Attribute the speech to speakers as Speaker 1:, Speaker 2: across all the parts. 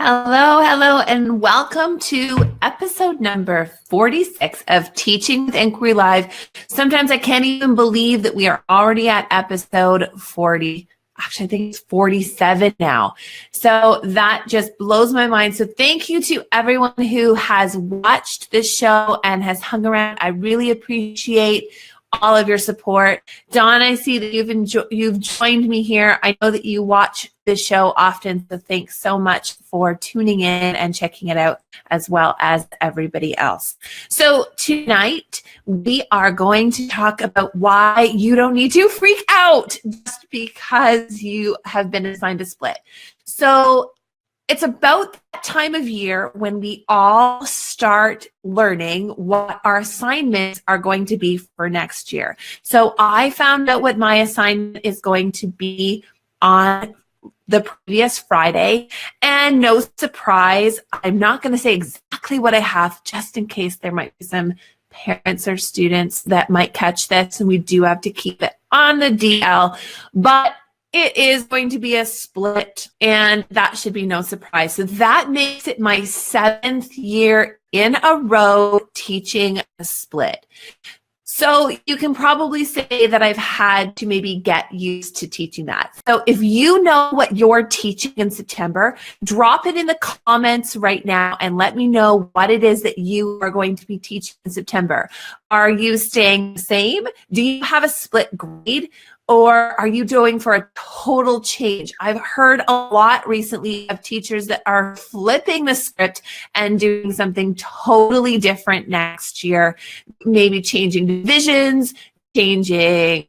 Speaker 1: Hello, and welcome to episode number 46 of Teaching with Inquiry Live. Sometimes I can't even believe that we are already at episode 40. Actually, I think it's 47 now. So that just blows my mind. So thank you to everyone who has watched this show and has hung around. I really appreciate all of your support. Dawn, I see that you've joined me here. I know that you watch this show often, so thanks so much for tuning in and checking it out, as well as everybody else. So tonight we are going to talk about why you don't need to freak out just because you have been assigned a split. So it's about that time of year when we all start learning what our assignments are going to be for next year. So I found out what my assignment is going to be on the previous Friday, and no surprise, I'm not going to say exactly what I have, just in case there might be some parents or students that might catch this, and we do have to keep it on the DL, but it is going to be a split, and that should be no surprise. So that makes it my 7th year in a row teaching a split. So you can probably say that I've had to maybe get used to teaching that. So if you know what you're teaching in September, drop it in the comments right now and let me know what it is that you are going to be teaching in September. Are you staying the same? Do you have a split grade? Or are you doing for a total change? I've heard a lot recently of teachers that are flipping the script and doing something totally different next year, maybe changing divisions, changing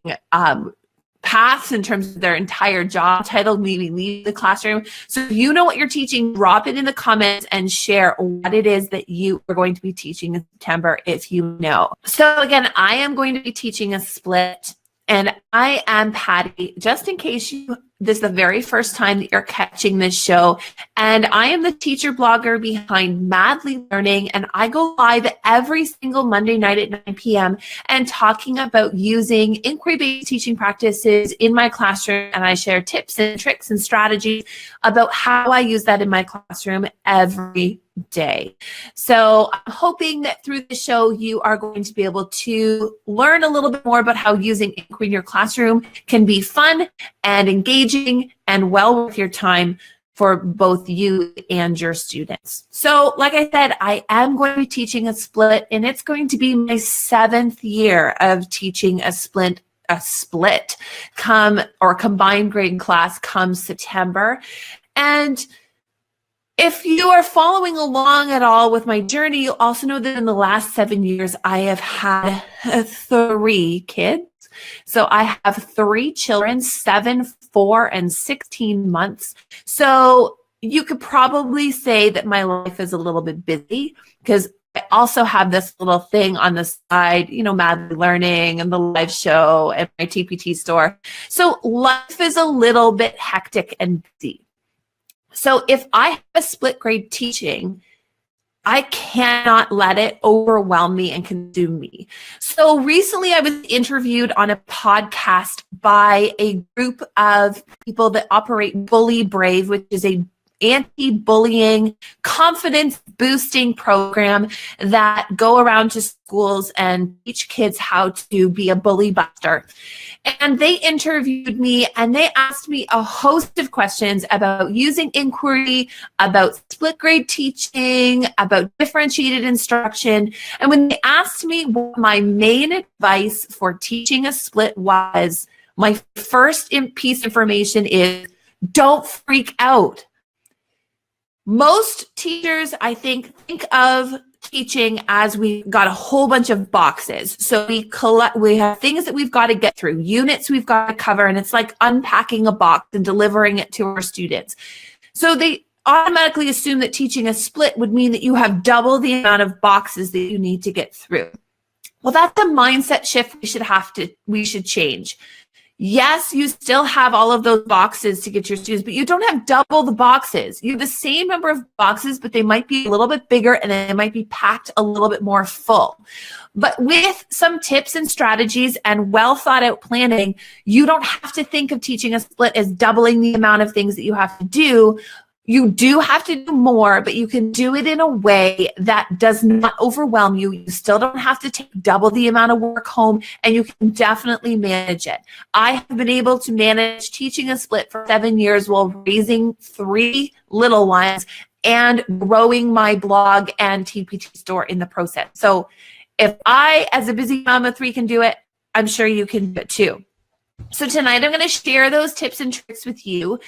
Speaker 1: paths in terms of their entire job title, maybe leave the classroom. So if you know what you're teaching, drop it in the comments and share what it is that you are going to be teaching in September if you know. So again, I am going to be teaching a split. And I am Patty, just in case this is the very first time that you're catching this show. And I am the teacher blogger behind Madly Learning. And I go live every single Monday night at 9 p.m. and talking about using inquiry-based teaching practices in my classroom. And I share tips and tricks and strategies about how I use that in my classroom every day. So I'm hoping that through the show, you are going to be able to learn a little bit more about how using inquiry in your classroom can be fun and engaging and well worth your time for both you and your students. So like I said, I am going to be teaching a split, and it's going to be my 7th year of teaching a split combined grade class come September. And if you are following along at all with my journey, you'll also know that in the last 7 years, I have had 3 kids. So I have 3 children, 7, 4, and 16 months. So you could probably say that my life is a little bit busy because I also have this little thing on the side, Madly Learning and the live show and my TPT store. So life is a little bit hectic and busy. So if I have a split grade teaching, I cannot let it overwhelm me and consume me. So recently I was interviewed on a podcast by a group of people that operate Bully Brave, which is a anti-bullying, confidence-boosting program that go around to schools and teach kids how to be a bully buster. And they interviewed me and they asked me a host of questions about using inquiry, about split grade teaching, about differentiated instruction. And when they asked me what my main advice for teaching a split was, my first piece of information is don't freak out. Most teachers, I think of teaching as we got a whole bunch of boxes. So we have things that we've got to get through, units we've got to cover, and it's like unpacking a box and delivering it to our students. So they automatically assume that teaching a split would mean that you have double the amount of boxes that you need to get through. Well, that's a mindset shift we should change. Yes, you still have all of those boxes to get your students, but you don't have double the boxes. You have the same number of boxes, but they might be a little bit bigger and they might be packed a little bit more full. But with some tips and strategies and well thought out planning, you don't have to think of teaching a split as doubling the amount of things that you have to do. You do have to do more, but you can do it in a way that does not overwhelm you. You still don't have to take double the amount of work home, and you can definitely manage it. I have been able to manage teaching a split for 7 years while raising 3 little ones and growing my blog and TPT store in the process. So if I, as a busy mom of 3, can do it, I'm sure you can do it too. So tonight I'm going to share those tips and tricks with you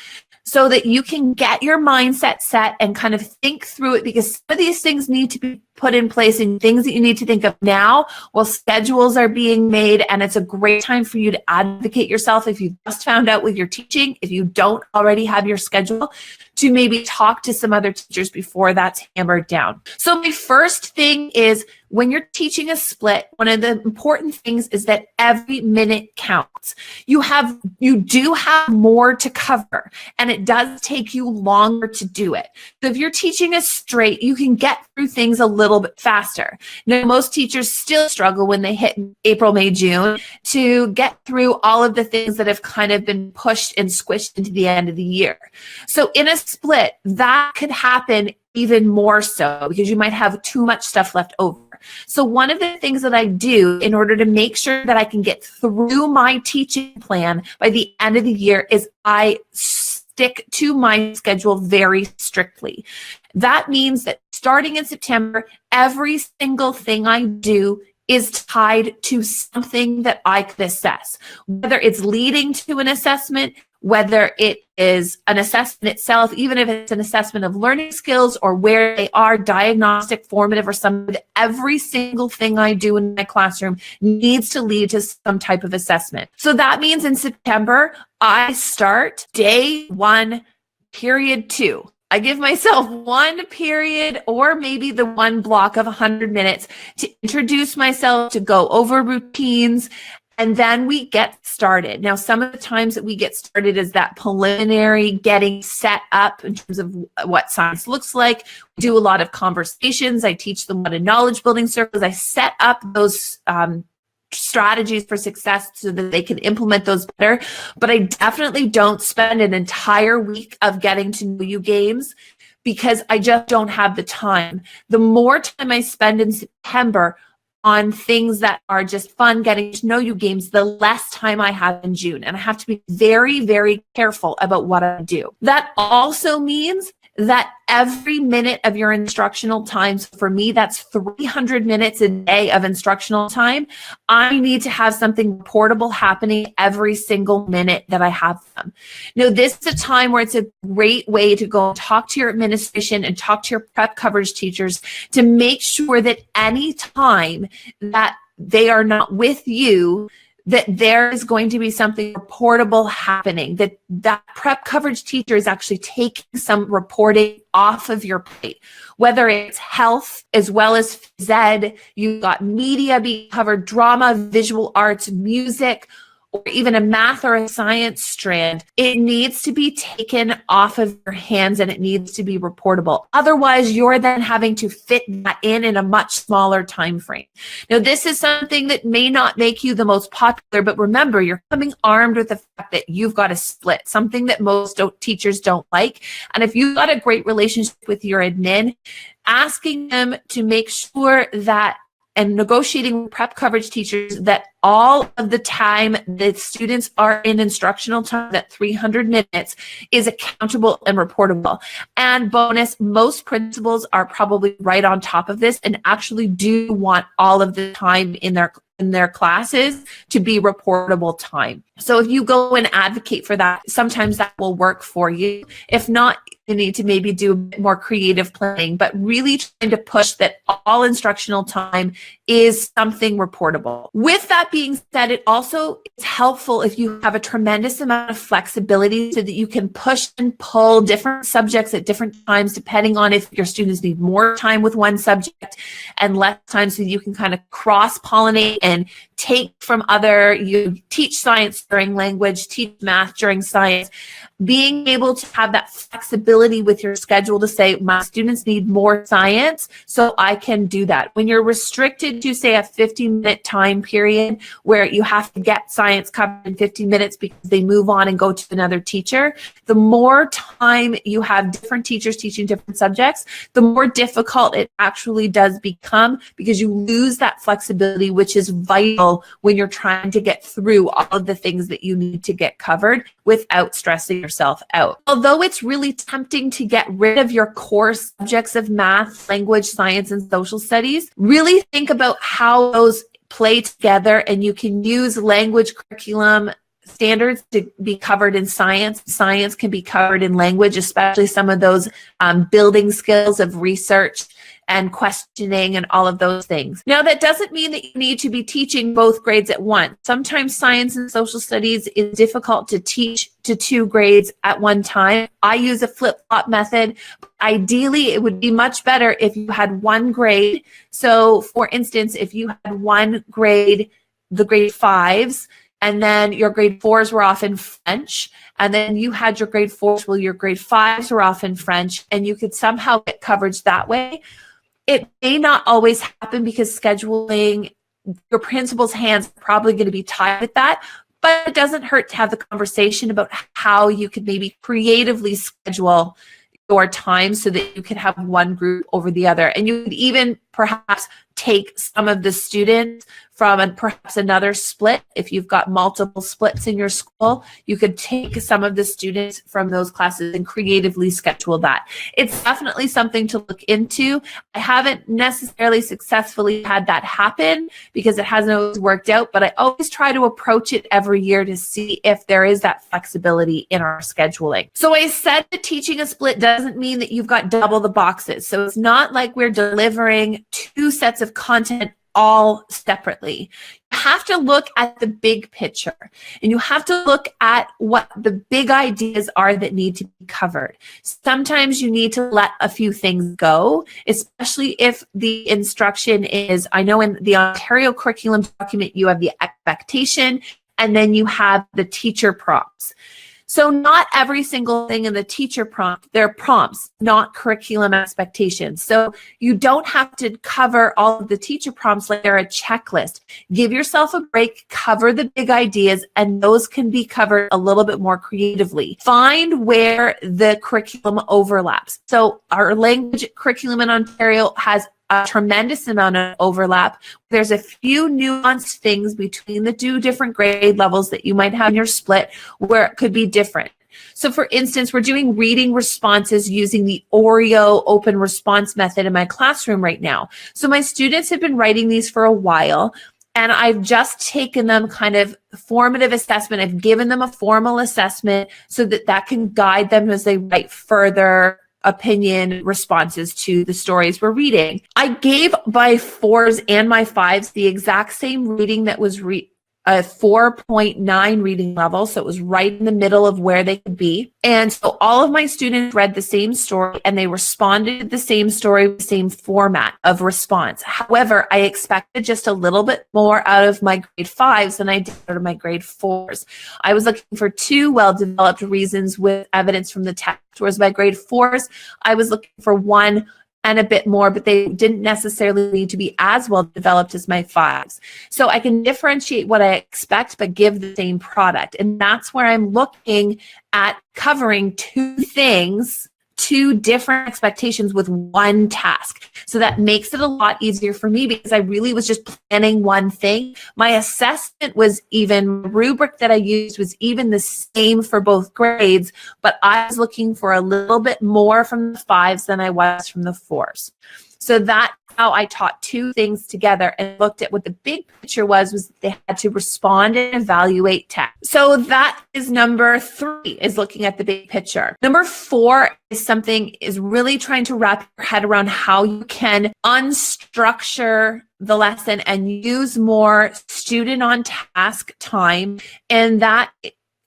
Speaker 1: so that you can get your mindset set and kind of think through it, because some of these things need to be put in place and things that you need to think of now while schedules are being made. And it's a great time for you to advocate yourself if you've just found out with your teaching, if you don't already have your schedule, to maybe talk to some other teachers before that's hammered down. So my first thing is, when you're teaching a split, one of the important things is that every minute counts. You do have more to cover, and it does take you longer to do it. So if you're teaching a straight, you can get through things a little bit faster. Now, most teachers still struggle when they hit April, May, June to get through all of the things that have kind of been pushed and squished into the end of the year. So in a split, that could happen even more so because you might have too much stuff left over. So one of the things that I do in order to make sure that I can get through my teaching plan by the end of the year is I stick to my schedule very strictly. That means that starting in September, every single thing I do is tied to something that I could assess, whether it's leading to an assessment, whether it is an assessment itself, even if it's an assessment of learning skills or where they are, diagnostic, formative, or something. Every single thing I do in my classroom needs to lead to some type of assessment. So that means in September, I start day 1, period 2. I give myself 1 period or maybe the 1 block of 100 minutes to introduce myself, to go over routines, and then we get started. Now, some of the times that we get started is that preliminary getting set up in terms of what science looks like. We do a lot of conversations. I teach them what a knowledge building circle is. I set up those strategies for success so that they can implement those better. But I definitely don't spend an entire week of getting to know you games because I just don't have the time. The more time I spend in September on things that are just fun, getting to know you games, the less time I have in June. And I have to be very, very careful about what I do. That also means that every minute of your instructional time, so for me, that's 300 minutes a day of instructional time. I need to have something reportable happening every single minute that I have them. Now, this is a time where it's a great way to go and talk to your administration and talk to your prep coverage teachers to make sure that any time that they are not with you, that there is going to be something reportable happening, that prep coverage teacher is actually taking some reporting off of your plate, whether it's health as well as phys ed, you've got media being covered, drama, visual arts, music, or even a math or a science strand. It needs to be taken off of your hands and it needs to be reportable. Otherwise, you're then having to fit that in a much smaller time frame. Now, this is something that may not make you the most popular, but remember, you're coming armed with the fact that you've got a split, something that most teachers don't like. And if you've got a great relationship with your admin, asking them to make sure that and negotiating with prep coverage teachers that all of the time the students are in instructional time, that 300 minutes, is accountable and reportable. And bonus, most principals are probably right on top of this and actually do want all of the time in their classes to be reportable time. So if you go and advocate for that, sometimes that will work for you. If not, you need to maybe do a bit more creative planning, but really trying to push that all instructional time is something reportable. With that being said, it also is helpful if you have a tremendous amount of flexibility so that you can push and pull different subjects at different times, depending on if your students need more time with one subject and less time, so you can kind of cross-pollinate and take from you teach science during language, teach math during science. Being able to have that flexibility with your schedule to say, my students need more science, so I can do that. When you're restricted to, say, a 50-minute time period where you have to get science covered in 50 minutes because they move on and go to another teacher, the more time you have different teachers teaching different subjects, the more difficult it actually does become, because you lose that flexibility, which is vital when you're trying to get through all of the things that you need to get covered without stressing yourself out. Although it's really tempting to get rid of your core subjects of math, language, science, and social studies, really think about how those play together, and you can use language curriculum standards to be covered in science. Science can be covered in language, especially some of those building skills of research and questioning and all of those things. Now, that doesn't mean that you need to be teaching both grades at once. Sometimes science and social studies is difficult to teach to 2 grades at one time. I use a flip-flop method. Ideally, it would be much better if you had 1 grade. So, for instance, if you had 1 grade, the grade 5s, and then your grade 4s were off in French, and then you had your grade 4s, well, your grade 5s were off in French, and you could somehow get coverage that way. It may not always happen because scheduling, your principal's hands are probably going to be tied with that, but it doesn't hurt to have the conversation about how you could maybe creatively schedule your time so that you could have one group over the other. And you could even perhaps take some of the students from perhaps another split. If you've got multiple splits in your school, you could take some of the students from those classes and creatively schedule that. It's definitely something to look into. I haven't necessarily successfully had that happen because it hasn't always worked out, but I always try to approach it every year to see if there is that flexibility in our scheduling. So I said that teaching a split doesn't mean that you've got double the boxes. So it's not like we're delivering 2 sets of content all separately. You have to look at the big picture, and you have to look at what the big ideas are that need to be covered. Sometimes you need to let a few things go, especially if the instruction is, I know in the Ontario curriculum document, you have the expectation, and then you have the teacher prompts. So not every single thing in the teacher prompt, they're prompts, not curriculum expectations. So you don't have to cover all of the teacher prompts like they're a checklist. Give yourself a break, cover the big ideas, and those can be covered a little bit more creatively. Find where the curriculum overlaps. So our language curriculum in Ontario has a tremendous amount of overlap. There's a few nuanced things between the 2 different grade levels that you might have in your split where it could be different. So for instance, we're doing reading responses using the Oreo open response method in my classroom right now. So my students have been writing these for a while, and I've just taken them kind of formative assessment. I've given them a formal assessment so that that can guide them as they write further opinion responses to the stories we're reading. I gave my 4s and my 5s the exact same reading that was a 4.9 reading level. So it was right in the middle of where they could be. And so all of my students read the same story and they responded to the same story with the same format of response. However, I expected just a little bit more out of my grade 5s than I did out of my grade 4s. I was looking for 2 well-developed reasons with evidence from the text, whereas my grade 4s, I was looking for 1 and a bit more, but they didn't necessarily need to be as well developed as my 5s. So I can differentiate what I expect, but give the same product. And that's where I'm looking at covering 2 things, 2 different expectations with 1 task. So that makes it a lot easier for me because I really was just planning 1 thing. My assessment was even, rubric that I used was even the same for both grades, but I was looking for a little bit more from the 5s than I was from the 4s. So that's how I taught 2 things together and looked at what the big picture was they had to respond and evaluate text. So that is number 3, is looking at the big picture. Number 4 is really trying to wrap your head around how you can unstructure the lesson and use more student on task time. And that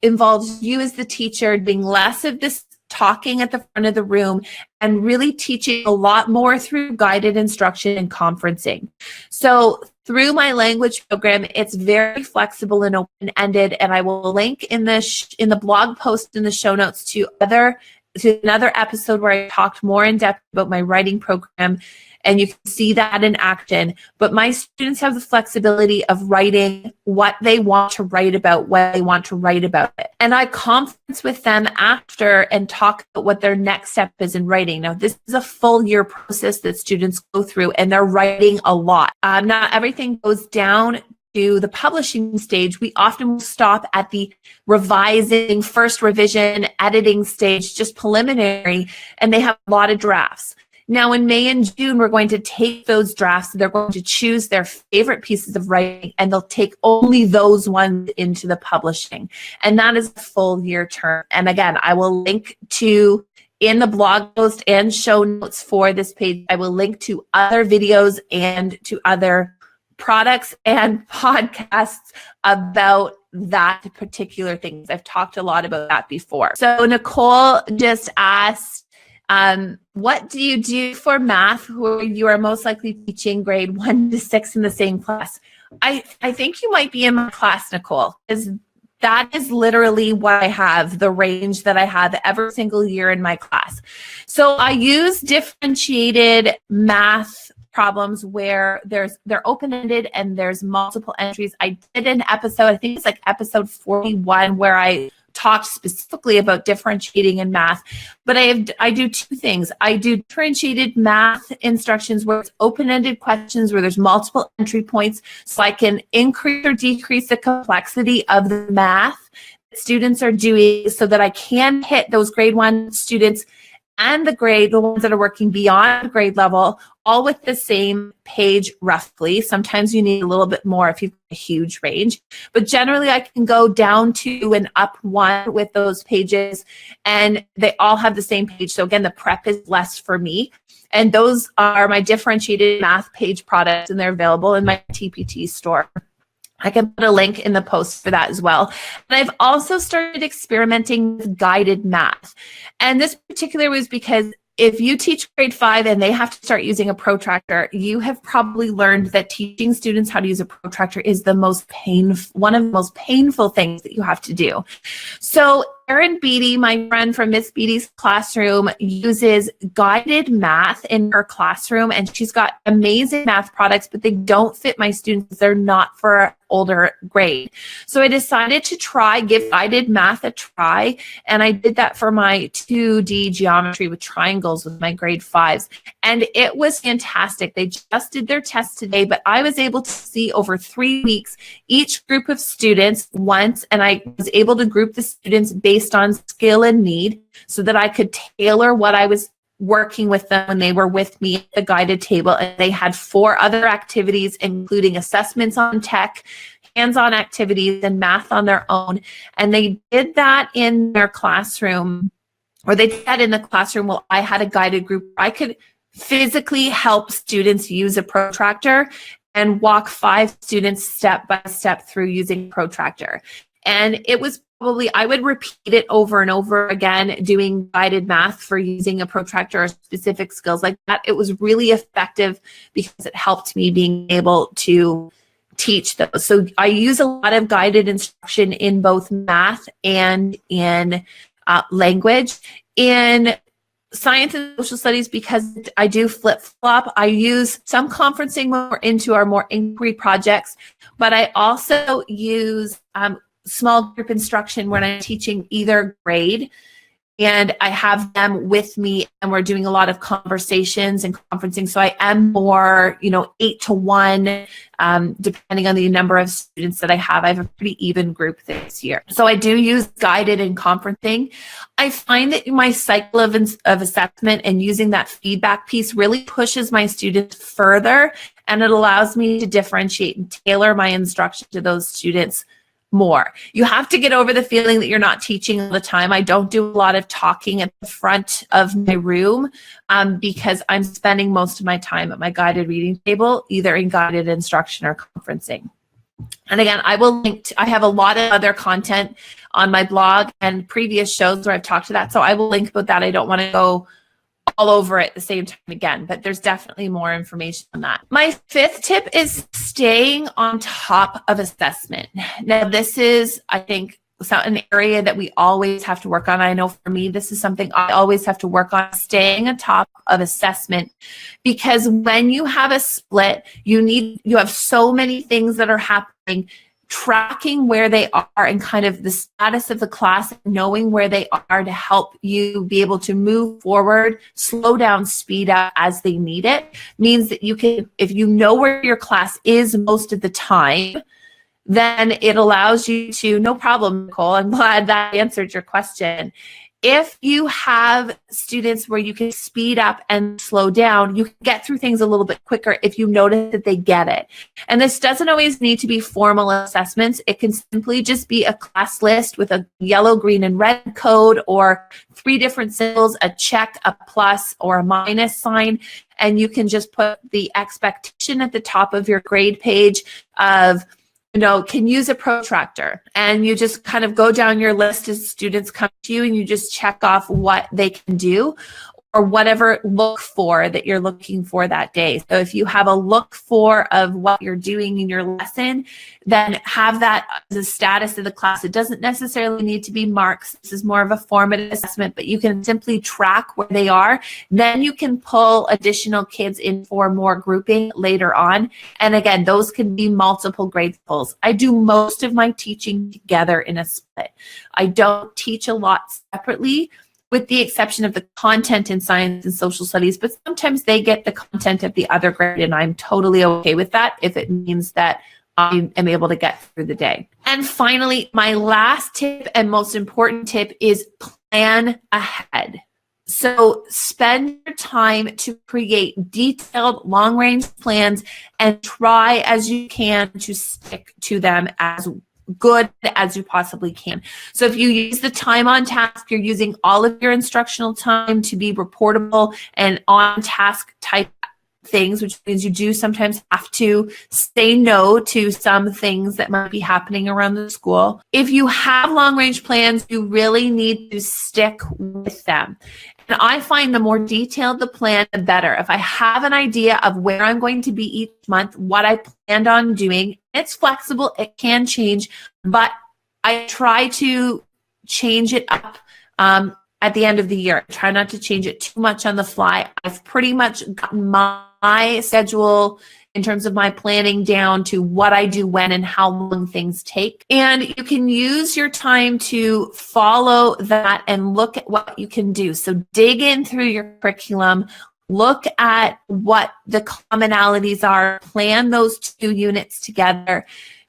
Speaker 1: involves you as the teacher being less of this talking at the front of the room and really teaching a lot more through guided instruction and conferencing. So through my language program. It's very flexible and open-ended, and I will link in the blog post in the show notes to another episode where I talked more in depth about my writing program, and you can see that in action. But my students have the flexibility of writing what they want to write about, when they want to write about it. And I conference with them after and talk about what their next step is in writing. Now, this is a full year process that students go through, and they're writing a lot. Not everything goes down to the publishing stage. We often will stop at the revising, first revision, editing stage, just preliminary, and they have a lot of drafts. Now, in May and June, we're going to take those drafts. They're going to choose their favorite pieces of writing, and they'll take only those ones into the publishing. And that is a full year term. And again, I will link to, in the blog post and show notes for this page, I will link to other videos and to other products and podcasts about that particular thing. I've talked a lot about that before. So Nicole just asked, what do you do for math where you are most likely teaching grade 1 to 6 in the same class? I think you might be in my class, Nicole, because that is literally what I have, the range that I have every single year in my class. So I use differentiated math problems where they're open-ended and there's multiple entries. I did an episode, I think it's like episode 41, where I talked specifically about differentiating in math, but I do two things. I do differentiated math instructions where it's open-ended questions where there's multiple entry points, so I can increase or decrease the complexity of the math that students are doing so that I can hit those grade 1 students and the ones that are working beyond grade level, all with the same page roughly. Sometimes you need a little bit more if you've got a huge range, but generally I can go down 2 and up 1 with those pages, and they all have the same page. So again, the prep is less for me. And those are my differentiated math page products, and they're available in my TPT store. I can put a link in the post for that as well. And I've also started experimenting with guided math. And this particular was because if you teach grade 5 and they have to start using a protractor, you have probably learned that teaching students how to use a protractor is one of the most painful things that you have to do. So Erin Beatty, my friend from Miss Beatty's classroom, uses guided math in her classroom, and she's got amazing math products, but they don't fit my students. They're not for older grade. So I decided to give guided math a try, and I did that for my 2D geometry with triangles with my grade 5s, and it was fantastic. They just did their test today, but I was able to see over 3 weeks each group of students once, and I was able to group the students based on skill and need so that I could tailor what I was working with them when they were with me at the guided table. And they had 4 other activities, including assessments on tech, hands-on activities, and math on their own. And they did that in their classroom, or they did that in the classroom while I had a guided group. I could physically help students use a protractor and walk 5 students step by step through using a protractor. And it was I would repeat it over and over again, doing guided math for using a protractor or specific skills like that. It was really effective because it helped me being able to teach those. So I use a lot of guided instruction in both math and in language. In science and social studies, because I do flip-flop, I use some conferencing when we're into our more inquiry projects, but I also use small group instruction when I'm teaching either grade, and I have them with me and we're doing a lot of conversations and conferencing. So I am more, 8 to 1, depending on the number of students that I have. I have a pretty even group this year. So I do use guided and conferencing. I find that my cycle of assessment and using that feedback piece really pushes my students further, and it allows me to differentiate and tailor my instruction to those students more. You have to get over the feeling that you're not teaching all the time. I don't do a lot of talking at the front of my room because I'm spending most of my time at my guided reading table, either in guided instruction or conferencing. And again, I have a lot of other content on my blog and previous shows where I've talked to that. So I will link about that. I don't want to go all over it at the same time again, but there's definitely more information on that. My fifth tip is staying on top of assessment. Now, this is, I think, an area that we always have to work on. I know for me, this is something I always have to work on, staying on top of assessment, because when you have a split, you have so many things that are happening. Tracking where they are and kind of the status of the class, knowing where they are to help you be able to move forward, slow down, speed up as they need it, means that you can, if you know where your class is most of the time, then it allows you to, no problem, Nicole, I'm glad that answered your question. If you have students where you can speed up and slow down, you can get through things a little bit quicker if you notice that they get it. And this doesn't always need to be formal assessments. It can simply just be a class list with a yellow, green, and red code, or 3 different symbols, a check, a plus, or a minus sign. And you can just put the expectation at the top of your grade page of, can use a protractor, and you just kind of go down your list as students come to you and you just check off what they can do or whatever look for that you're looking for that day. So if you have a look for of what you're doing in your lesson, then have that as a status of the class. It doesn't necessarily need to be marks. This is more of a formative assessment, but you can simply track where they are. Then you can pull additional kids in for more grouping later on. And again, those can be multiple grade pulls. I do most of my teaching together in a split. I don't teach a lot separately, with the exception of the content in science and social studies, but sometimes they get the content of the other grade, and I'm totally okay with that if it means that I am able to get through the day. And finally, my last tip and most important tip is plan ahead. So spend your time to create detailed long-range plans and try as you can to stick to them as good as you possibly can. So if you use the time on task, you're using all of your instructional time to be reportable and on task type things, which means you do sometimes have to say no to some things that might be happening around the school. If you have long range plans, you really need to stick with them. And I find the more detailed the plan, the better. If I have an idea of where I'm going to be each month, what I planned on doing, it's flexible, it can change, but I try to change it up at the end of the year. I try not to change it too much on the fly. I've pretty much gotten my schedule in terms of my planning down to what I do when and how long things take. And you can use your time to follow that and look at what you can do. So dig in through your curriculum, look at what the commonalities are, plan those 2 units together,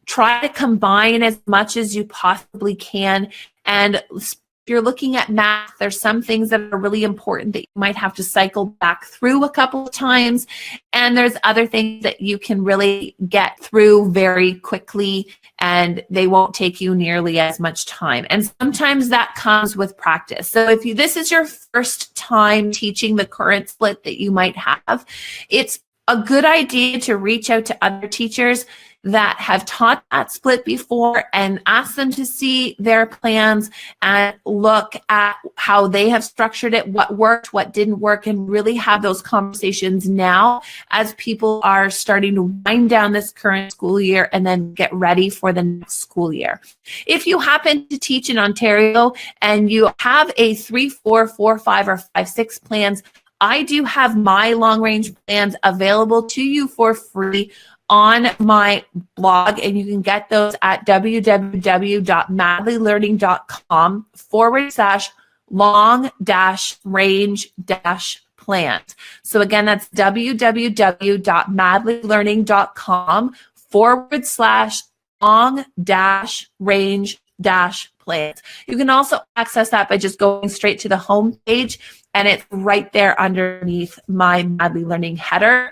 Speaker 1: try to combine as much as you possibly can. And if you're looking at math, there's some things that are really important that you might have to cycle back through a couple of times. And there's other things that you can really get through very quickly and they won't take you nearly as much time. And sometimes that comes with practice. So if this is your first time teaching the current split that you might have, it's a good idea to reach out to other teachers that have taught that split before and ask them to see their plans and look at how they have structured it, what worked, what didn't work, and really have those conversations now as people are starting to wind down this current school year and then get ready for the next school year. If you happen to teach in Ontario and you have a 3, 4, 4, 5, or 5, 6 plans, I do have my long-range plans available to you for free on my blog, and you can get those at www.madlylearning.com/long-range-plans. So again, that's www.madlylearning.com/long-range-plans. You can also access that by just going straight to the home page, and it's right there underneath my Madly Learning header.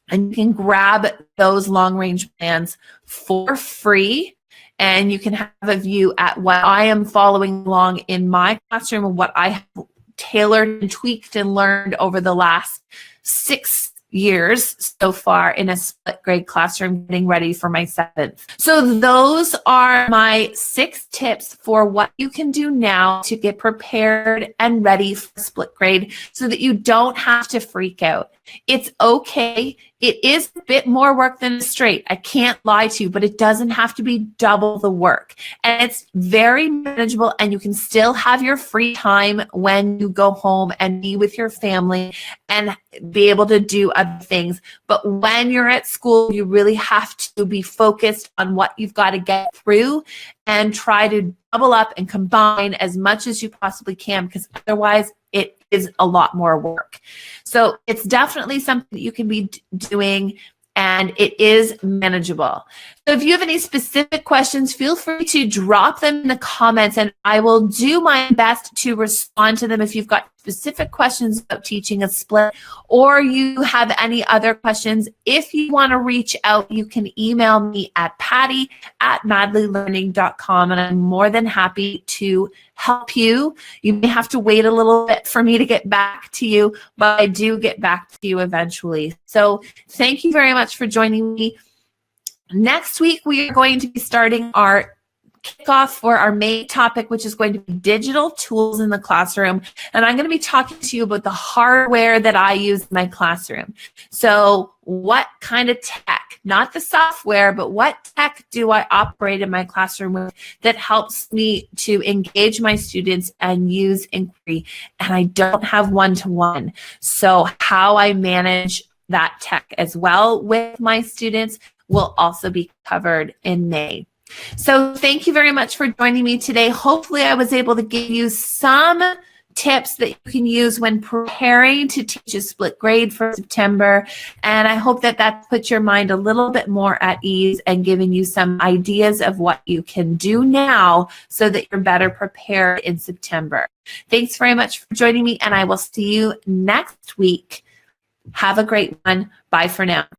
Speaker 1: And you can grab those long-range plans for free, and you can have a view at what I am following along in my classroom and what I have tailored and tweaked and learned over the last 6 years so far in a split grade classroom getting ready for my 7th. So those are my 6 tips for what you can do now to get prepared and ready for split grade so that you don't have to freak out. It's okay. It is a bit more work than straight. I can't lie to you, but it doesn't have to be double the work. And it's very manageable, and you can still have your free time when you go home and be with your family and be able to do other things. But when you're at school, you really have to be focused on what you've got to get through and try to double up and combine as much as you possibly can, because otherwise it is a lot more work. So it's definitely something that you can be doing, and it is manageable. So if you have any specific questions, feel free to drop them in the comments, and I will do my best to respond to them if you've got specific questions about teaching a split, or you have any other questions. If you want to reach out, you can email me at patty@madlylearning.com, and I'm more than happy to help you. You may have to wait a little bit for me to get back to you, but I do get back to you eventually. So thank you very much for joining me. Next week, we are going to be starting our kickoff for our main topic, which is going to be digital tools in the classroom. And I'm going to be talking to you about the hardware that I use in my classroom. So what kind of tech, not the software, but what tech do I operate in my classroom with that helps me to engage my students and use inquiry? And I don't have one-to-one. So how I manage that tech as well with my students will also be covered in May. So thank you very much for joining me today. Hopefully I was able to give you some tips that you can use when preparing to teach a split grade for September. And I hope that that puts your mind a little bit more at ease and giving you some ideas of what you can do now so that you're better prepared in September. Thanks very much for joining me, and I will see you next week. Have a great one. Bye for now.